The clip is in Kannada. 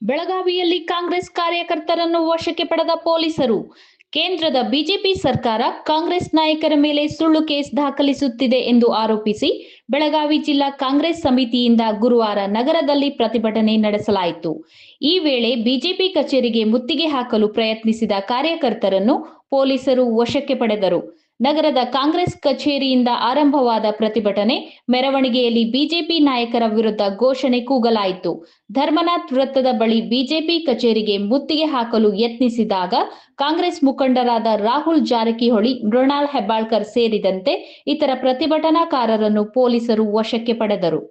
ಬೆಳಗಾವಿಯಲ್ಲಿ ಕಾಂಗ್ರೆಸ್ ಕಾರ್ಯಕರ್ತರನ್ನು ವಶಕ್ಕೆ ಪಡೆದ ಪೊಲೀಸರು. ಕೇಂದ್ರದ ಬಿಜೆಪಿ ಸರ್ಕಾರ ಕಾಂಗ್ರೆಸ್ ನಾಯಕರ ಮೇಲೆ ಸುಳ್ಳು ಕೇಸ್ ದಾಖಲಿಸುತ್ತಿದೆ ಎಂದು ಆರೋಪಿಸಿ ಬೆಳಗಾವಿ ಜಿಲ್ಲಾ ಕಾಂಗ್ರೆಸ್ ಸಮಿತಿಯಿಂದ ಗುರುವಾರ ನಗರದಲ್ಲಿ ಪ್ರತಿಭಟನೆ ನಡೆಸಲಾಯಿತು. ಈ ವೇಳೆ ಬಿಜೆಪಿ ಕಚೇರಿಗೆ ಮುತ್ತಿಗೆ ಹಾಕಲು ಪ್ರಯತ್ನಿಸಿದ ಕಾರ್ಯಕರ್ತರನ್ನು ಪೊಲೀಸರು ವಶಕ್ಕೆ ಪಡೆದರು. ನಗರದ ಕಾಂಗ್ರೆಸ್ ಕಚೇರಿಯಿಂದ ಆರಂಭವಾದ ಪ್ರತಿಭಟನೆ ಮೆರವಣಿಗೆಯಲ್ಲಿ ಬಿಜೆಪಿ ನಾಯಕರ ವಿರುದ್ಧ ಘೋಷಣೆ ಕೂಗಲಾಯಿತು. ಧರ್ಮನಾಥ್ ವೃತ್ತದ ಬಳಿ ಬಿಜೆಪಿ ಕಚೇರಿಗೆ ಮುತ್ತಿಗೆ ಹಾಕಲು ಯತ್ನಿಸಿದಾಗ ಕಾಂಗ್ರೆಸ್ ಮುಖಂಡರಾದ ರಾಹುಲ್ ಜಾರಕಿಹೊಳಿ, ಮೃಣಾಲ್ ಹೆಬ್ಬಾಳ್ಕರ್ ಸೇರಿದಂತೆ ಇತರ ಪ್ರತಿಭಟನಾಕಾರರನ್ನು ಪೊಲೀಸರು ವಶಕ್ಕೆ ಪಡೆದರು.